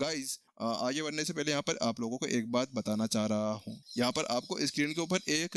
Guys, आगे बढ़ने से पहले यहाँ पर आप लोगों को एक बात बताना चाह रहा हूँ। यहाँ पर आपको स्क्रीन के ऊपर एक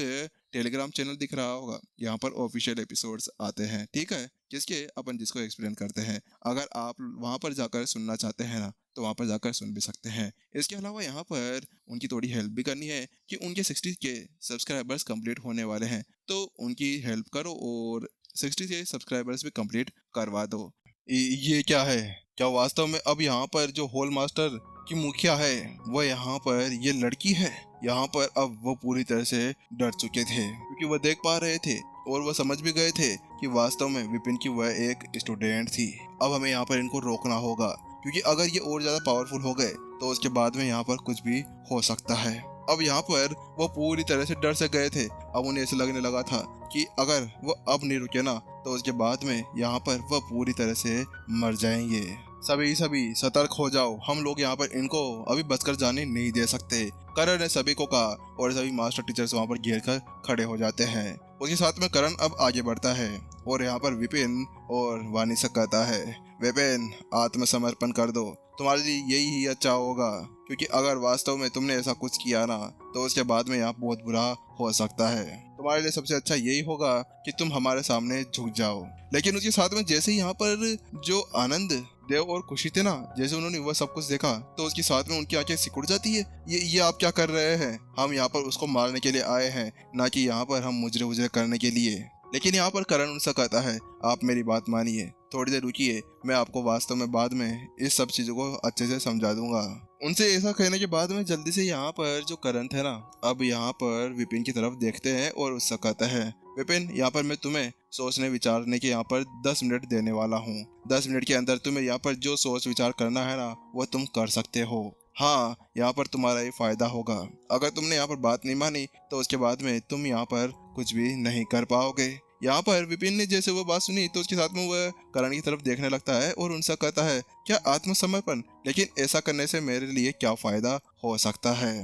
टेलीग्राम चैनल दिख रहा होगा। यहाँ पर ऑफिशियल एपिसोड्स आते हैं, ठीक है, जिसको एक्सप्लेन करते हैं। अगर आप वहाँ पर जाकर सुनना चाहते हैं ना, तो वहाँ पर जाकर सुन भी सकते हैं। इसके अलावा यहाँ पर उनकी थोड़ी हेल्प भी करनी है कि उनके 60 के सब्सक्राइबर्स कंप्लीट होने वाले हैं, तो उनकी हेल्प करो और 60 के सब्सक्राइबर्स भी कंप्लीट करवा दो। ये क्या है? क्या वास्तव में अब यहाँ पर जो होल मास्टर की मुखिया है, वो यहाँ पर ये लड़की है? यहाँ पर अब वो पूरी तरह से डर चुके थे, क्योंकि वो देख पा रहे थे और वो समझ भी गए थे कि वास्तव में विपिन की वह एक स्टूडेंट थी। अब हमें यहाँ पर इनको रोकना होगा, क्योंकि अगर ये और ज्यादा पावरफुल हो गए तो उसके बाद में यहाँ पर कुछ भी हो सकता है। अब यहाँ पर वो पूरी तरह से डर से गए थे। अब उन्हें ऐसा लगने लगा था कि अगर वो अब नहीं रुके ना, तो उसके बाद में यहाँ पर वह पूरी तरह से मर जाएंगे। सभी सभी सतर्क हो जाओ, हम लोग यहाँ पर इनको अभी बचकर जाने नहीं दे सकते। करण ने सभी को कहा और सभी मास्टर टीचर्स वहाँ पर घेर कर खड़े हो जाते हैं। उसके साथ में करण अब आगे बढ़ता है और यहाँ पर विपिन और वानी से कहता है, विपिन, आत्मसमर्पण कर दो, तुम्हारे लिए यही ही अच्छा होगा, क्योंकि अगर वास्तव में तुमने ऐसा कुछ किया ना, तो उसके बाद में यहाँ बहुत बुरा हो सकता है। तुम्हारे लिए सबसे अच्छा यही होगा कि तुम हमारे सामने झुक जाओ। लेकिन उसके साथ में जैसे ही यहाँ पर जो आनंद, देव और खुशी थे ना, जैसे उन्होंने वह सब कुछ देखा, तो उसके साथ में उनकी आंखें सिकुड़ जाती है। ये आप क्या कर रहे हैं? हम यहाँ पर उसको मारने के लिए आए हैं, ना कि यहाँ पर हम मुजरे उजरे करने के लिए। लेकिन यहाँ पर करण उनसे कहता है, आप मेरी बात मानिए, थोड़ी देर रुकिए, मैं आपको वास्तव में बाद में इस सब चीजों को अच्छे से समझा दूंगा। उनसे ऐसा कहने के बाद में जल्दी से यहाँ पर जो करण थे ना, अब यहाँ पर विपिन की तरफ देखते हैं और उससे कहता है, विपिन, यहाँ पर मैं तुम्हें सोचने विचारने के यहाँ पर 10 मिनट देने वाला हूँ। 10 मिनट के अंदर तुम्हें यहाँ पर जो सोच विचार करना है ना, वो तुम कर सकते हो। हाँ, यहाँ पर तुम्हारा ही फायदा होगा। अगर तुमने यहाँ पर बात नहीं मानी, तो उसके बाद में तुम यहाँ पर कुछ भी नहीं कर पाओगे। यहाँ पर विपिन ने जैसे वो बात सुनी, तो उसके साथ में वह करण की तरफ देखने लगता है और उनसे कहता है, क्या आत्मसमर्पण? लेकिन ऐसा करने से मेरे लिए क्या फायदा हो सकता है?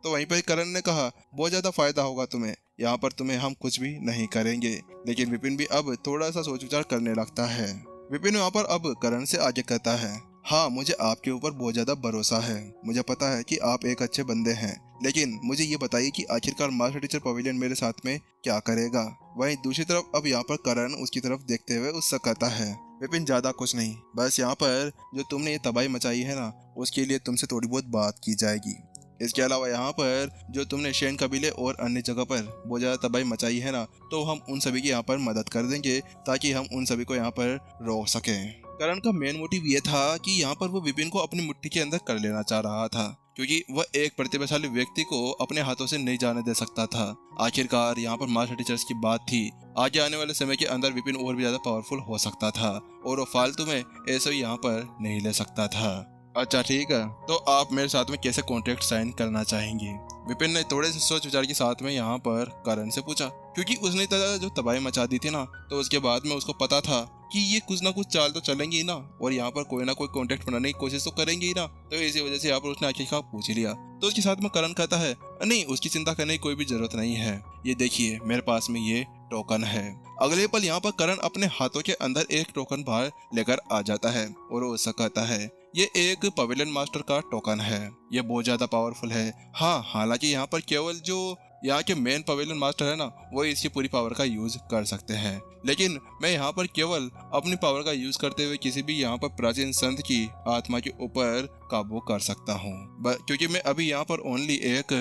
तो वहीं पर करण ने कहा, बहुत ज्यादा फायदा होगा तुम्हें। यहाँ पर तुम्हें हम कुछ भी नहीं करेंगे। लेकिन विपिन भी अब थोड़ा सा सोच विचार करने लगता है। विपिन वहाँ पर अब करण से आगे कहता है, हाँ, मुझे आपके ऊपर बहुत ज्यादा भरोसा है। मुझे पता है कि आप एक अच्छे बंदे हैं, लेकिन मुझे ये बताइए कि आखिरकार मास्टर टीचर पवेलियन मेरे साथ में क्या करेगा? वहीं दूसरी तरफ अब यहाँ पर करण उसकी तरफ देखते हुए उससे कहता है, विपिन, ज्यादा कुछ नहीं, बस यहाँ पर जो तुमने ये तबाही मचाई है ना, उसके लिए तुमसे थोड़ी बहुत बात की जाएगी। इसके अलावा यहाँ पर जो तुमने शेन कबीले और अन्य जगह पर बहुत ज्यादा तबाही मचाई है ना, तो हम उन सभी की यहाँ पर मदद कर देंगे, ताकि हम उन सभी को यहाँ पर रोक सकें। करण का मेन मोटिव ये था कि यहाँ पर वो विपिन को अपनी मुट्ठी के अंदर कर लेना चाह रहा था, क्योंकि वह एक प्रतिभाशाली व्यक्ति को अपने हाथों से नहीं जाने दे सकता था। आखिरकार यहाँ पर मास्टर टीचर्स की बात थी। आगे आने वाले समय के अंदर विपिन और भी ज्यादा पावरफुल हो सकता था और वो फालतू में ऐसे ही यहाँ पर नहीं ले सकता था। अच्छा, ठीक है, तो आप मेरे साथ में कैसे कॉन्ट्रैक्ट साइन करना चाहेंगे? विपिन ने थोड़े से सोच विचार के साथ में यहाँ पर करण से पूछा, क्योंकि उसने जो तबाही मचा दी थी ना, तो उसके बाद में उसको पता था कि ये कुछ ना कुछ चाल तो चलेंगी ही ना, और यहाँ पर कोई ना कोई कॉन्टेक्ट बनाने की कोशिश तो करेंगे ही ना। तो इसी वजह से यहाँ पर उसने आखिरकार पूछ ही लिया। तो उसके साथ में करण कहता है, नहीं, उसकी चिंता करने की कोई भी जरूरत नहीं है। ये देखिए, मेरे पास में ये टोकन है। अगले पल यहाँ पर करण अपने हाथों के अंदर एक टोकन बाहर लेकर आ जाता है और वो उससे कहता है, ये एक पवेलियन मास्टर का टोकन है। ये बहुत ज्यादा पावरफुल है। हाँ, हालांकि यहाँ पर केवल जो यहाँ के मेन पवेलियन मास्टर है ना, वो इसकी पूरी पावर का यूज कर सकते हैं, लेकिन मैं यहाँ पर केवल अपनी पावर का यूज करते हुए किसी भी यहाँ पर प्राचीन संत की आत्मा के ऊपर काबू कर सकता हूँ, क्योंकि मैं अभी यहाँ पर ओनली एक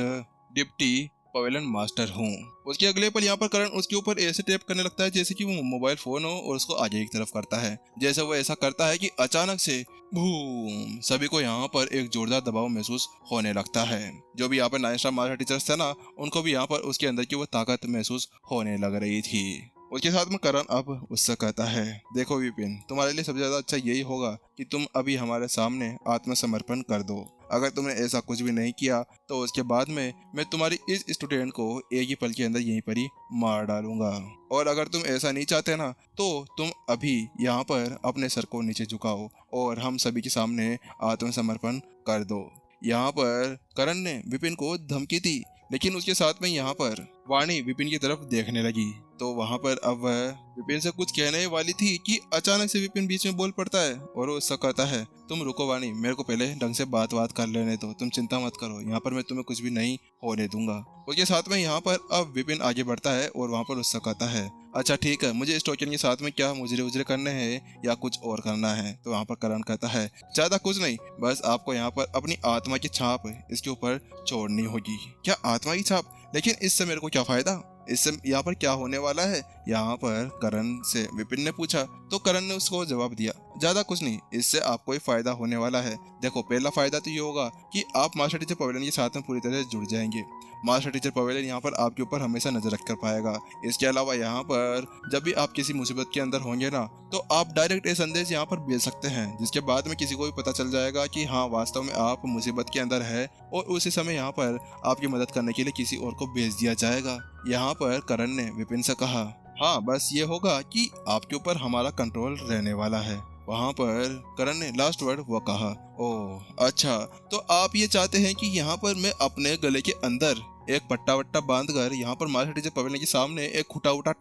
डिप्टी पवेलियन मास्टर हूँ। उसके अगले पल यहाँ पर करण उसके ऊपर ऐसे टैप करने लगता है जैसे कि वो मोबाइल फोन हो, और उसको आगे की तरफ करता है। जैसे वो ऐसा करता है कि अचानक से बूम, सभी को यहाँ पर एक जोरदार दबाव महसूस होने लगता है। जो भी यहाँ पर 9 स्टार मास्टर टीचर्स थे ना, उनको भी यहाँ पर उसके अंदर की वो ताकत महसूस होने लग रही थी। उसके साथ में करण अब उससे कहता है, देखो विपिन, तुम्हारे लिए सबसे ज्यादा अच्छा यही होगा कि तुम अभी हमारे सामने आत्मसमर्पण कर दो। अगर तुमने ऐसा कुछ भी नहीं किया, तो उसके बाद में मैं तुम्हारी इस स्टूडेंट को एक ही पल के अंदर यहीं पर ही मार डालूंगा। और अगर तुम ऐसा नहीं चाहते ना, तो तुम अभी यहाँ पर अपने सर को नीचे झुकाओ और हम सभी के सामने आत्मसमर्पण कर दो। यहाँ पर करण ने विपिन को धमकी दी, लेकिन उसके साथ में यहाँ पर वाणी विपिन की तरफ देखने लगी। तो वहाँ पर अब वह विपिन से कुछ कहने वाली थी कि अचानक से विपिन बीच में बोल पड़ता है और वो उससे कहता है, तुम रुको वाणी, मेरे को पहले ढंग से बात कर लेने दो, तुम चिंता मत करो, यहाँ पर मैं तुम्हें कुछ भी नहीं होने दूंगा। उसके साथ में यहाँ पर अब विपिन आगे बढ़ता है और वहाँ पर उससे कहता है, अच्छा ठीक है, मुझे इस टोकन के साथ में क्या मुजरे उजरे करने हैं या कुछ और करना है? तो वहाँ पर करण कहता है, ज्यादा कुछ नहीं, बस आपको यहाँ पर अपनी आत्मा की छाप इसके ऊपर छोड़नी होगी। क्या आत्मा की छाप? लेकिन इससे मेरे को क्या फायदा? इससे यहाँ पर क्या होने वाला है? यहाँ पर करण से विपिन ने पूछा तो करण ने उसको जवाब दिया, ज्यादा कुछ नहीं, इससे आपको ही फायदा होने वाला है। देखो, पहला फायदा तो ये होगा कि आप मास्टर टीचर पवेलियन के साथ में पूरी तरह से जुड़ जाएंगे। मास्टर टीचर पवेलियन यहाँ पर आपके ऊपर हमेशा नजर रख कर पाएगा। इसके अलावा यहाँ पर जब भी आप किसी मुसीबत के अंदर होंगे ना, तो आप डायरेक्ट ये संदेश यहाँ पर भेज सकते हैं, जिसके बाद में किसी को भी पता चल जाएगा कि हाँ, वास्तव में आप मुसीबत के अंदर है और उसी समय यहाँ पर आपकी मदद करने के लिए किसी और को भेज दिया जाएगा। यहाँ पर करण ने विपिन से कहा, हाँ, बस ये होगा कि आपके ऊपर हमारा कंट्रोल रहने वाला है। वहाँ पर करण ने लास्ट वर्ड वो कहा, ओह अच्छा, तो आप ये चाहते हैं कि यहाँ पर मैं अपने गले के अंदर एक पट्टा वट्टा बांध कर यहाँ पर मास्टर टीचर पवेलियन के सामने एक खुटा उठा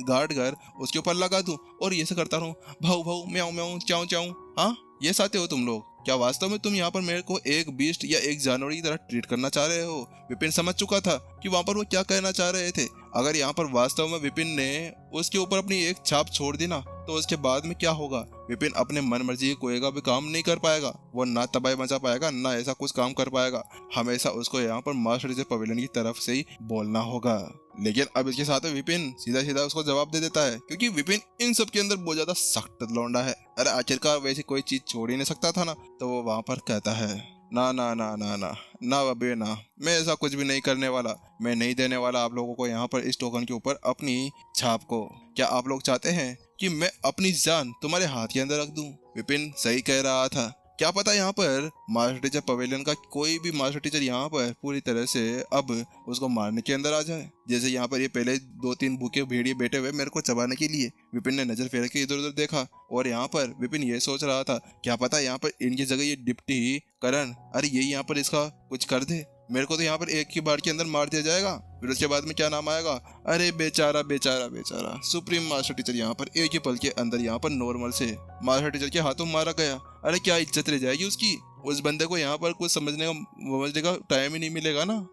गाड़ कर उसके ऊपर लगा दूं और ये से करता रहूं, भाऊ भाऊ म्याऊं म्याऊं चाऊं चाऊं? हाँ, ये चाहते हो तुम लोग? क्या वास्तव में तुम यहाँ पर मेरे को एक बीस्ट या एक जानवर की तरह ट्रीट करना चाह रहे हो? विपिन समझ चुका था कि वहाँ पर वो क्या कहना चाह रहे थे। अगर यहाँ पर वास्तव में विपिन ने उसके ऊपर अपनी एक छाप छोड़ दी ना, तो उसके बाद में क्या होगा? विपिन अपने मन मर्जी के कोई का भी काम नहीं कर पाएगा, वो ना तबाही मचा पाएगा, ना ऐसा कुछ काम कर पाएगा। हमेशा उसको यहाँ पर मास्टर टीचर पवेलियन की तरफ से ही बोलना होगा। लेकिन अब इसके साथ में विपिन सीधा सीधा उसको जवाब दे देता है, क्योंकि विपिन इन सब के अंदर बहुत ज्यादा सख्त लौंडा है। अरे आखिरकार वैसी कोई चीज छोड़ ही नहीं सकता था ना। तो वो वहां पर कहता है, ना ना ना ना ना ना अबे ना, मैं ऐसा कुछ भी नहीं करने वाला। मैं नहीं देने वाला आप लोगों को यहाँ पर इस टोकन के ऊपर अपनी छाप को। क्या आप लोग चाहते हैं कि मैं अपनी जान तुम्हारे हाथ के अंदर रख दूं? विपिन सही कह रहा था। क्या पता यहाँ पर मास्टर टीचर पवेलियन का कोई भी मास्टर टीचर यहाँ पर पूरी तरह से अब उसको मारने के अंदर आ जाए। जैसे यहाँ पर ये पहले 2-3 भूखे भेड़िए बैठे हुए मेरे को चबाने के लिए। विपिन ने नजर फेर के इधर उधर देखा और यहाँ पर विपिन ये सोच रहा था, क्या पता यहाँ पर इनकी जगह ये डिप्टी करण, अरे यही यहाँ पर इसका कुछ कर दे। मेरे को तो यहाँ पर एक ही बार के अंदर मार दिया जाएगा, फिर उसके बाद में क्या नाम आएगा? अरे बेचारा बेचारा बेचारा सुप्रीम मास्टर टीचर यहाँ पर एक ही पल के अंदर यहाँ पर नॉर्मल से मास्टर टीचर के हाथों मारा गया। अरे क्या इज्जत रह जाएगी उसकी? उस बंदे को यहाँ पर कुछ समझने का टाइम ही नहीं मिलेगा ना।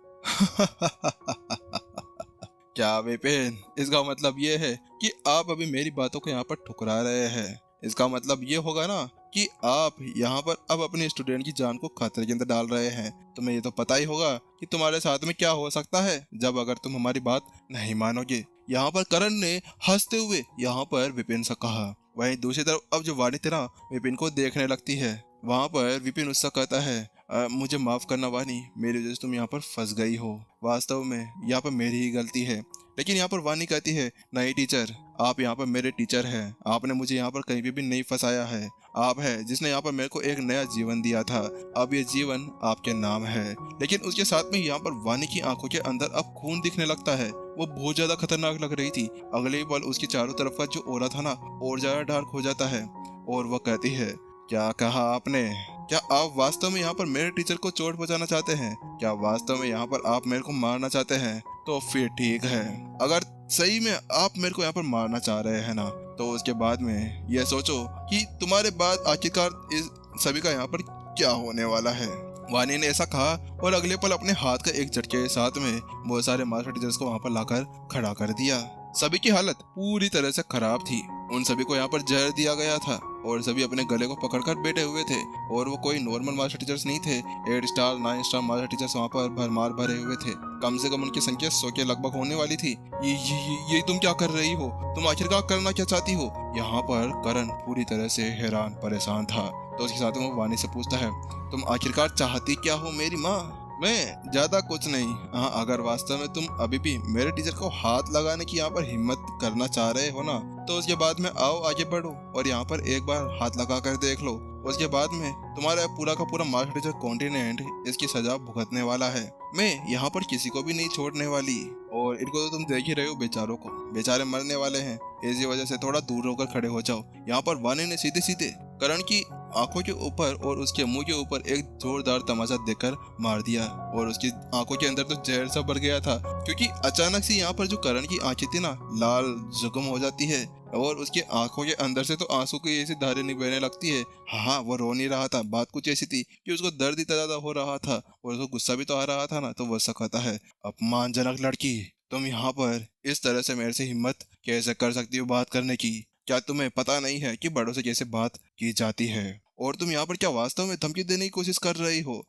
क्या विपिन, इसका मतलब ये है कि आप अभी मेरी बातों को यहाँ पर ठुकरा रहे हैं? इसका मतलब ये होगा ना कि आप यहाँ पर अब अपने स्टूडेंट की जान को खतरे के अंदर डाल रहे हैं। तुम्हें ये तो पता ही होगा कि तुम्हारे साथ में क्या हो सकता है जब अगर तुम हमारी बात नहीं मानोगे। यहाँ पर करण ने हंसते हुए यहाँ पर विपिन से कहा। वहीं दूसरी तरफ अब जो वाणी तेरा विपिन को देखने लगती है, वहाँ पर विपिन उससे कहता है, मुझे माफ करना वाणी, मेरी वजह से तुम यहाँ पर फंस गई हो। वास्तव में यहाँ पर मेरी ही गलती है। लेकिन यहाँ पर वाणी कहती है, नहीं टीचर, आप यहाँ पर मेरे टीचर हैं। आपने मुझे यहाँ पर कहीं भी नहीं फंसाया है। आप है जिसने यहाँ पर मेरे को एक नया जीवन दिया था। अब ये जीवन आपके नाम है। लेकिन उसके साथ में यहाँ पर वाणी की आंखों के अंदर अब खून दिखने लगता है। वो बहुत ज्यादा खतरनाक लग रही थी। अगले पल उसके चारों तरफ का जो ओरा था ना, और ज्यादा डार्क हो जाता है और वह कहती है, क्या कहा आपने? क्या आप वास्तव में यहाँ पर मेरे टीचर को चोट पहुंचाना चाहते हैं? क्या वास्तव में यहाँ पर आप मेरे को मारना चाहते हैं? तो फिर ठीक है, अगर सही में आप मेरे को यहाँ पर मारना चाह रहे हैं ना, तो उसके बाद में यह सोचो कि तुम्हारे बाद आखिरकार इस सभी का यहाँ पर क्या होने वाला है। वाणी ने ऐसा कहा और अगले पल अपने हाथ का एक झटके के साथ में बहुत सारे मास्टर टीचर्स को वहाँ पर लाकर खड़ा कर दिया। सभी की हालत पूरी तरह से खराब थी। उन सभी को यहाँ पर जहर दिया गया था और सभी अपने गले को पकड़कर बैठे हुए थे। और वो कोई नॉर्मल मास्टर टीचर्स नहीं थे। 8 स्टार 9 स्टार मास्टर टीचर्स वहाँ पर भरमार भरे हुए थे। कम से कम उनकी संख्या 100 के लगभग होने वाली थी। ये तुम क्या कर रही हो? तुम आखिरकार करना क्या चाहती हो? यहाँ पर करण पूरी तरह से हैरान परेशान था। तो उसके साथ में वो वाणी से पूछता है, तुम आखिरकार चाहती क्या हो मेरी माँ? मैं ज्यादा कुछ नहीं। हाँ, अगर वास्तव में तुम अभी भी मेरे टीचर को हाथ लगाने की यहाँ पर हिम्मत करना चाह रहे हो ना, तो उसके बाद में आओ आगे बढ़ो और यहाँ पर एक बार हाथ लगा कर देख लो। उसके बाद में तुम्हारा पूरा का पूरा मास्टर टीचर कॉन्टिनेंट इसकी सजा भुगतने वाला है। मैं यहाँ पर किसी को भी नहीं छोड़ने वाली। और इनको तो तुम देख ही रहे हो, बेचारों को, बेचारे मरने वाले हैं। इसी वजह से थोड़ा दूर होकर खड़े हो जाओ। यहाँ पर वाणी ने सीधे सीधे करण की आंखों के ऊपर और उसके मुंह के ऊपर एक जोरदार तमाचा देकर मार दिया और उसकी आंखों के अंदर तो जहर सा भर गया था, क्योंकि अचानक से यहाँ पर जो करण की आंखें थी ना लाल जुगम हो जाती है और उसकी आंखों के अंदर से तो आंसू की ऐसी धारें बहने लगती है। हाँ, वो रो नहीं रहा था, बात कुछ ऐसी थी कि उसको दर्द इतना ज्यादा हो रहा था और उसको गुस्सा भी तो आ रहा था ना, तो वो कहता है, अपमानजनक लड़की, तुम यहाँ पर इस तरह से मेरे से हिम्मत कैसे कर सकती हो बात करने की? क्या तुम्हें पता नहीं है कि बड़ों से कैसे बात की जाती है? और तुम यहाँ पर क्या वास्तव में धमकी देने की कोशिश कर रही हो?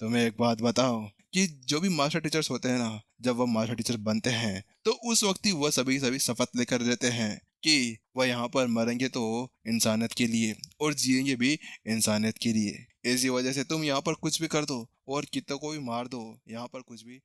तुम्हें एक बात बताओ कि जो भी मास्टर टीचर्स होते हैं ना, जब वो मास्टर टीचर बनते हैं तो उस वक्त ही वह सभी शपथ लेकर देते हैं कि वह यहाँ पर मरेंगे तो इंसानियत के लिए और जिएंगे भी इंसानियत के लिए। इसी वजह से तुम यहाँ पर कुछ भी कर दो और कितनों को भी मार दो, यहाँ पर कुछ भी